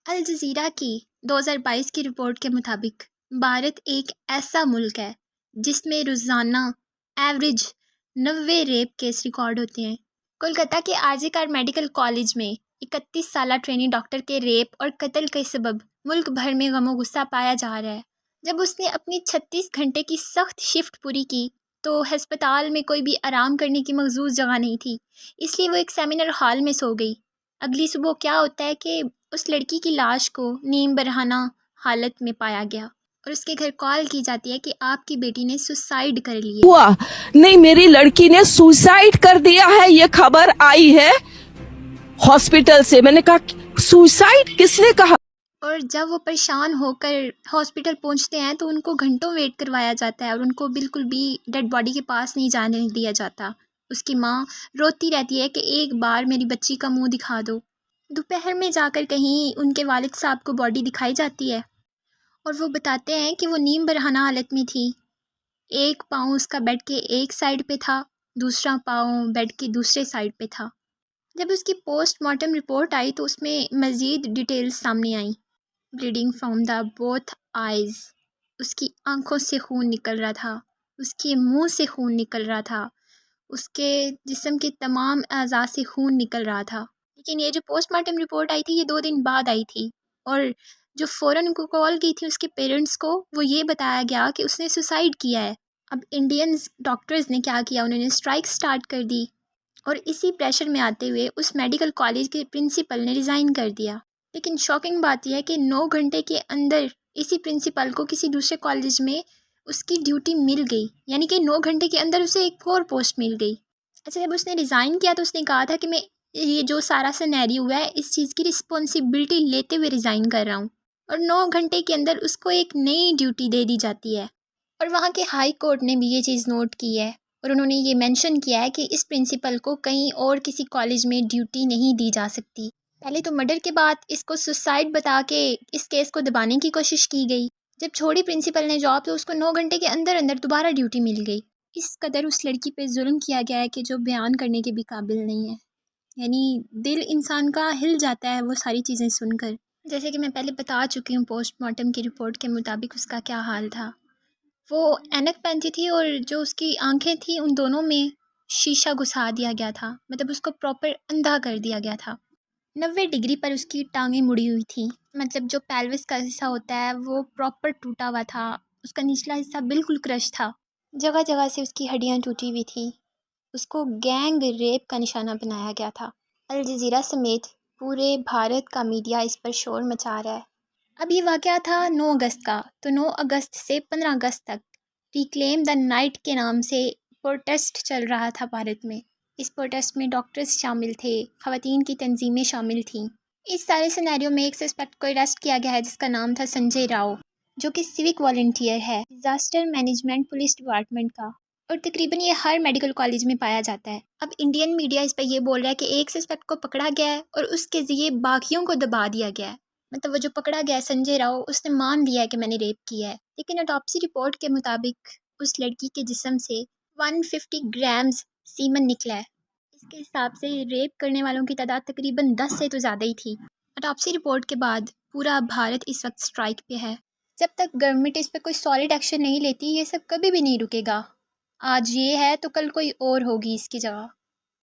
Al Jazeera کی 2022 کی report کے مطابق بھارت ایک ایسا ملک ہے جس میں روزانہ ایوریج 90 ریپ کیس ریکارڈ ہوتے ہیں۔ کولکتہ کے آر کار میڈیکل کالج میں 31 سالہ ٹرینی ڈاکٹر کے ریپ اور قتل کے سبب ملک بھر میں غم و غصہ پایا جا رہا ہے۔ جب اس نے اپنی 36 گھنٹے کی سخت شفٹ پوری کی تو ہسپتال میں کوئی بھی آرام کرنے کی مخصوص جگہ نہیں تھی، اس لیے وہ ایک سیمینر ہال میں سو گئی۔ اگلی صبح کیا ہوتا ہے کہ اس لڑکی کی لاش کو نیم برہنہ حالت میں پایا گیا اور اس کے گھر کال کی جاتی ہے کہ آپ کی بیٹی نے سوسائیڈ کر لی ہے۔ ہوا نہیں، میری لڑکی نے سوسائیڈ کر دیا ہے، یہ خبر آئی ہے ہاسپٹل سے۔ میں نے کہا سوسائیڈ کس نے کہا؟ اور جب وہ پریشان ہو کر ہاسپٹل پہنچتے ہیں تو ان کو گھنٹوں ویٹ کروایا جاتا ہے اور ان کو بالکل بھی ڈیڈ باڈی کے پاس نہیں جانے دیا جاتا۔ اس کی ماں روتی رہتی ہے کہ ایک بار میری بچی کا منہ دکھا دو۔ دوپہر میں جا کر کہیں ان کے والد صاحب کو باڈی دکھائی جاتی ہے اور وہ بتاتے ہیں کہ وہ نیم برہنہ حالت میں تھی۔ ایک پاؤں اس کا بیڈ کے ایک سائڈ پہ تھا، دوسرا پاؤں بیڈ کے دوسرے سائڈ پہ تھا۔ جب اس کی پوسٹ مارٹم رپورٹ آئی تو اس میں مزید ڈیٹیلز سامنے آئیں۔ Bleeding from the both eyes, اس کی آنکھوں سے خون نکل رہا تھا، اس کے منہ سے خون نکل رہا تھا، اس کے جسم کے تمام اعضاء سے خون نکل رہا تھا۔ لیکن یہ جو پوسٹ مارٹم رپورٹ آئی تھی یہ 2 دن بعد آئی تھی، اور جو فوراً ان کو کال کی تھی اس کے پیرنٹس کو، وہ یہ بتایا گیا کہ اس نے سوسائیڈ کیا ہے۔ اب انڈین ڈاکٹرز نے کیا کیا، انہوں نے اسٹرائک سٹارٹ کر دی اور اسی پریشر میں آتے ہوئے اس میڈیکل کالج کے پرنسپل نے ریزائن کر دیا۔ لیکن شاکنگ بات یہ ہے کہ 9 گھنٹے کے اندر اسی پرنسپل کو کسی دوسرے کالج میں اس کی ڈیوٹی مل گئی، یعنی کہ 9 گھنٹے کے اندر اسے ایک اور پوسٹ مل گئی۔ اچھا، جب اس نے ریزائن کیا تو اس نے کہا تھا کہ میں یہ جو سارا سینیریو ہے اس چیز کی رسپانسبلٹی لیتے ہوئے ریزائن کر رہا ہوں، اور 9 گھنٹے کے اندر اس کو ایک نئی ڈیوٹی دے دی جاتی ہے۔ اور وہاں کے ہائی کورٹ نے بھی یہ چیز نوٹ کی ہے اور انہوں نے یہ مینشن کیا ہے کہ اس پرنسپل کو کہیں اور کسی کالج میں ڈیوٹی نہیں دی جا سکتی۔ پہلے تو مرڈر کے بعد اس کو سوسائیڈ بتا کے اس کیس کو دبانے کی کوشش کی گئی۔ جب چھوڑی پرنسپل نے جاب تو اس کو 9 گھنٹے کے اندر اندر دوبارہ ڈیوٹی مل گئی۔ اس قدر اس لڑکی پہ ظلم کیا گیا ہے کہ جو بیان کرنے کے بھی قابل نہیں ہے، یعنی دل انسان کا ہل جاتا ہے وہ ساری چیزیں سن کر۔ جیسے کہ میں پہلے بتا چکی ہوں، پوسٹ مارٹم کی رپورٹ کے مطابق اس کا کیا حال تھا۔ وہ اینک پہنتی تھی اور جو اس کی آنکھیں تھیں ان دونوں میں شیشہ گھسا دیا گیا تھا، مطلب اس کو پراپر اندھا کر دیا گیا تھا۔ 90 ڈگری پر اس کی ٹانگیں مڑی ہوئی تھیں، مطلب جو پیلوس کا حصہ ہوتا ہے وہ پراپر ٹوٹا ہوا تھا، اس کا نچلا حصہ بالکل کرش تھا، جگہ جگہ سے اس کی ہڈیاں ٹوٹی ہوئی تھیں۔ اس کو گینگ ریپ کا نشانہ بنایا گیا تھا۔ الجزیرہ سمیت پورے بھارت کا میڈیا اس پر شور مچا رہا ہے۔ اب یہ واقعہ تھا 9 اگست کا، تو 9 اگست سے 15 اگست تک ریکلیم دا نائٹ کے نام سے پروٹیسٹ چل رہا تھا بھارت میں۔ اس پروٹیسٹ میں ڈاکٹرز شامل تھے، خواتین کی تنظیمیں شامل تھیں۔ اس سارے سینیریو میں ایک سسپیکٹ کو اریسٹ کیا گیا ہے جس کا نام تھا سنجے راؤ، جو کہ سیوک والنٹیئر ہے ڈیزاسٹر مینجمنٹ پولیس ڈپارٹمنٹ کا، اور تقریباً یہ ہر میڈیکل کالج میں پایا جاتا ہے۔ اب انڈین میڈیا اس پہ یہ بول رہا ہے کہ ایک سسپیکٹ کو پکڑا گیا ہے اور اس کے ذریعے باقیوں کو دبا دیا گیا ہے، مطلب وہ جو پکڑا گیا ہے سنجے راؤ اس نے مان لیا ہے کہ میں نے ریپ کیا ہے۔ لیکن اٹاپسی رپورٹ کے مطابق اس لڑکی کے جسم سے 150 گرامز سیمن نکلا ہے۔ اس کے حساب سے ریپ کرنے والوں کی تعداد تقریباً 10 سے تو زیادہ ہی تھی۔ اٹاپسی رپورٹ کے بعد پورا بھارت اس وقت اسٹرائک پہ ہے۔ جب تک گورنمنٹ اس پہ کوئی سالڈ ایکشن نہیں لیتی یہ سب کبھی بھی نہیں رکے گا۔ آج یہ ہے تو کل کوئی اور ہوگی اس کی جگہ۔